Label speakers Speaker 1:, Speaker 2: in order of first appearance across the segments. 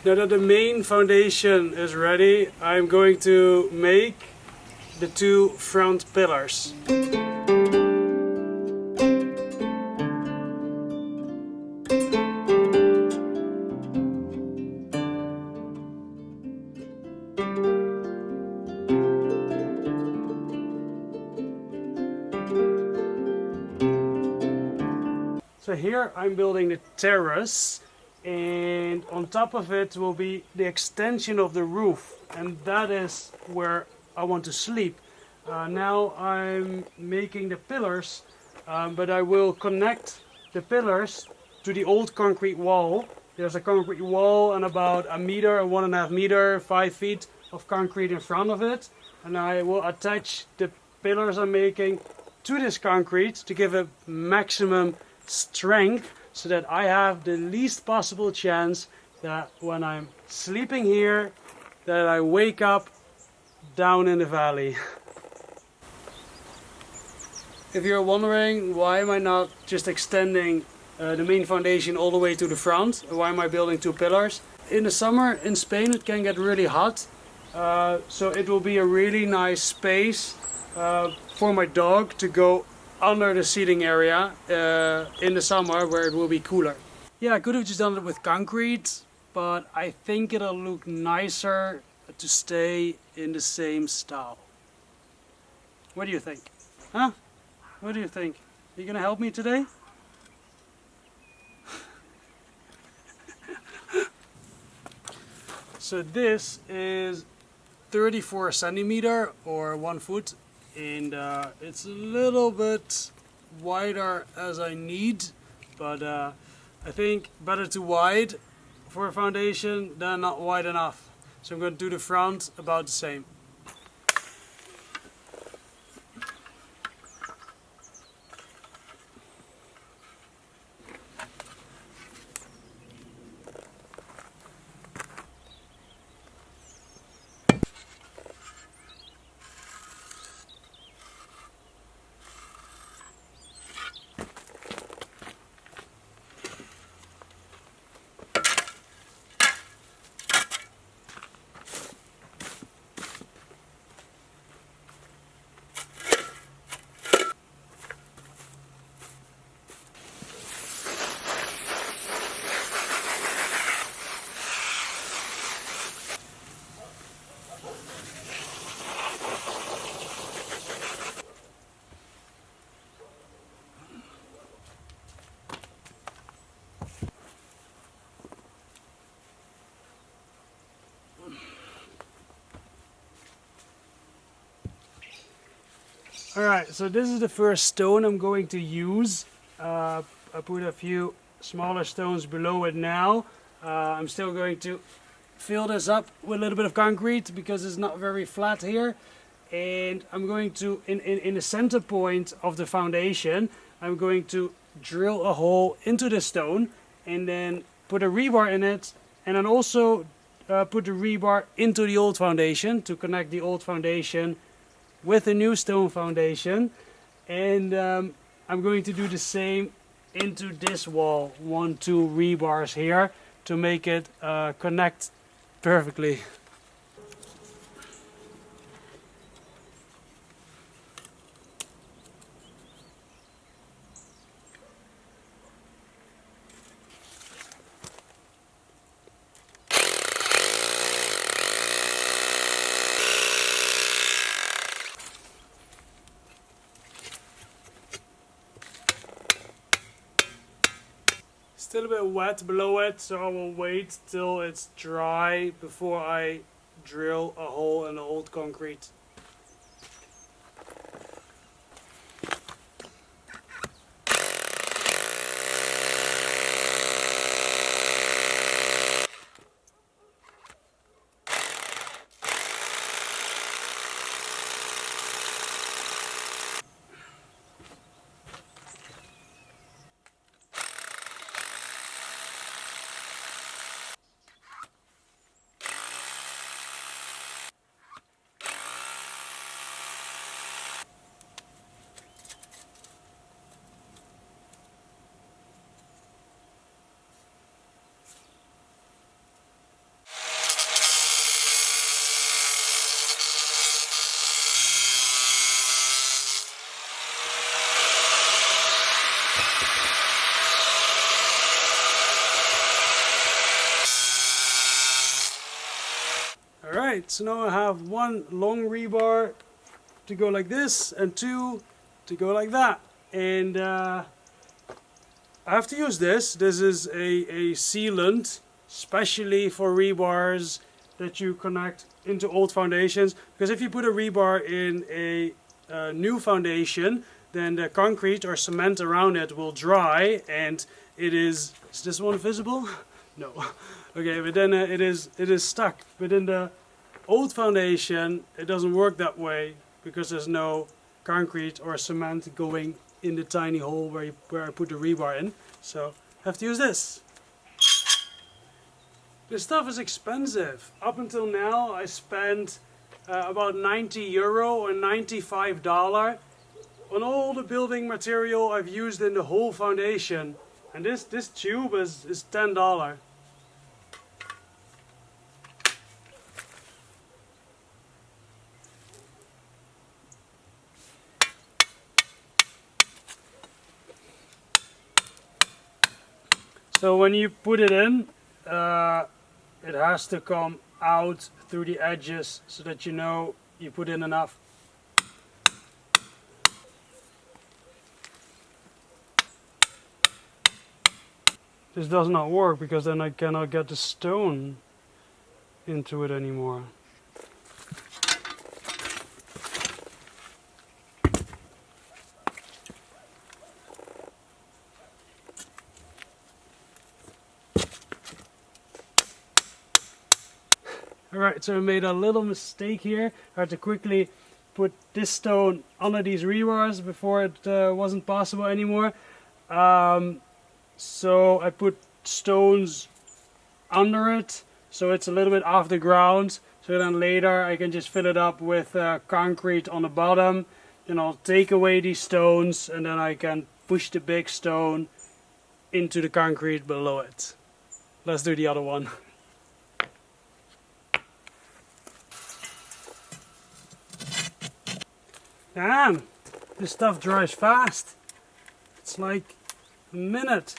Speaker 1: Now that the main foundation is ready, I'm going to make the two front pillars. So here I'm building the terrace, and on top of it will be the extension of the roof, and that is where I want to sleep. Now I'm making the pillars, but I will connect the pillars to the old concrete wall. There's a concrete wall and about a meter, 1.5 meter, 5 feet of concrete in front of it, and I will attach the pillars I'm making to this concrete to give it maximum strength, so that I have the least possible chance that when I'm sleeping here that I wake up down in the valley. If you're wondering why am I not just extending the main foundation all the way to the front, why am I building two pillars? In the summer in Spain it can get really hot, so it will be a really nice space for my dog to go under the seating area in the summer where it will be cooler. Yeah, I could have just done it with concrete, but I think it'll look nicer to stay in the same style. What do you think? Huh? What do you think? Are you gonna help me today? So this is 34 centimeter or 1 foot, and it's a little bit wider as I need, but I think better too wide for a foundation than not wide enough. So I'm going to do the front about the same. Alright, so this is the first stone I'm going to use. I put a few smaller stones below it now. I'm still going to fill this up with a little bit of concrete because it's not very flat here. And I'm going to, in the center point of the foundation, I'm going to drill a hole into the stone and then put a rebar in it, and then also put the rebar into the old foundation to connect the old foundation with the new stone foundation. And I'm going to do the same into this wall, 1-2 rebars here to make it connect perfectly. Still a bit wet below it, so I will wait till it's dry before I drill a hole in the old concrete. Alright, so now I have one long rebar to go like this and two to go like that. And I have to use this. This is a sealant, especially for rebars that you connect into old foundations. Because if you put a rebar in a new foundation, then the concrete or cement around it will dry, and is this one visible? No. Okay, but then it is stuck. But in the old foundation, it doesn't work that way because there's no concrete or cement going in the tiny hole where I put the rebar in. So I have to use this. This stuff is expensive. Up until now, I spent about €90 or $95 on all the building material I've used in the whole foundation. And this tube is $10. So when you put it in, it has to come out through the edges so that you know you put in enough. This does not work because then I cannot get the stone into it anymore. Alright, so I made a little mistake here. I had to quickly put this stone under these rebars before it wasn't possible anymore. So I put stones under it, so it's a little bit off the ground. So then later I can just fill it up with concrete on the bottom. Then I'll take away these stones and then I can push the big stone into the concrete below it. Let's do the other one. Damn, this stuff dries fast. It's like a minute.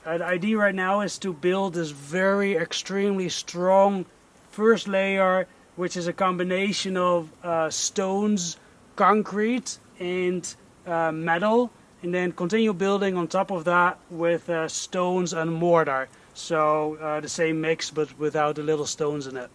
Speaker 1: The idea right now is to build this very extremely strong first layer, which is a combination of stones, concrete and metal, and then continue building on top of that with stones and mortar. So the same mix but without the little stones in it.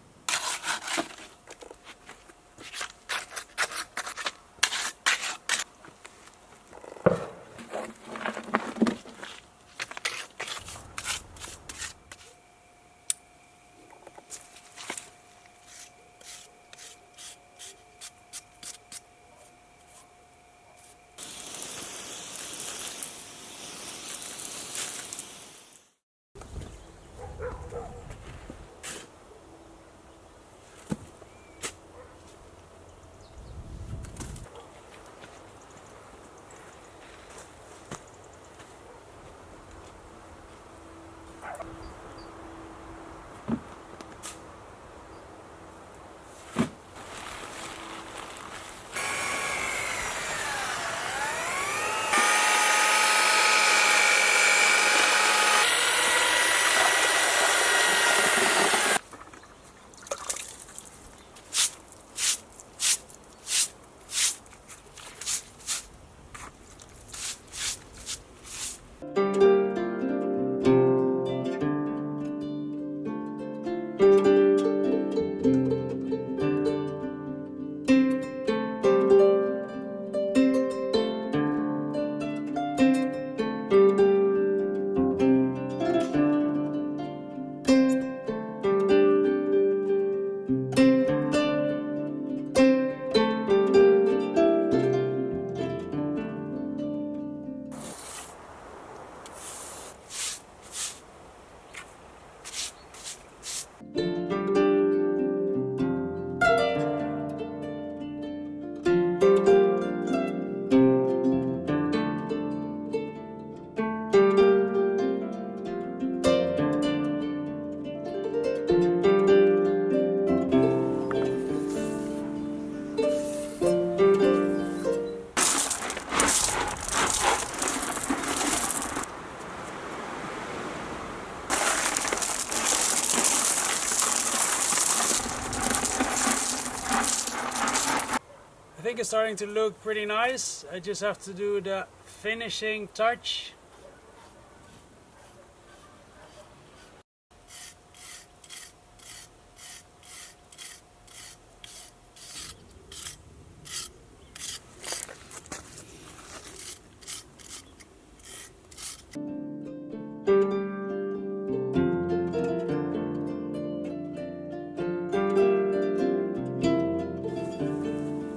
Speaker 1: I think it's starting to look pretty nice. I just have to do the finishing touch.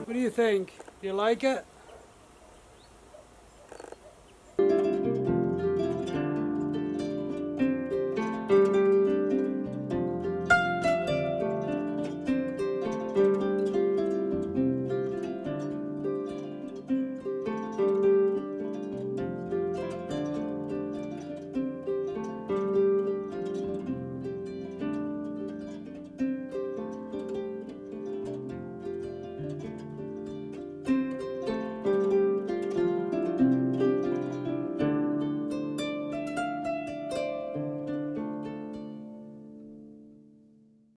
Speaker 1: What do you think? Do you like it?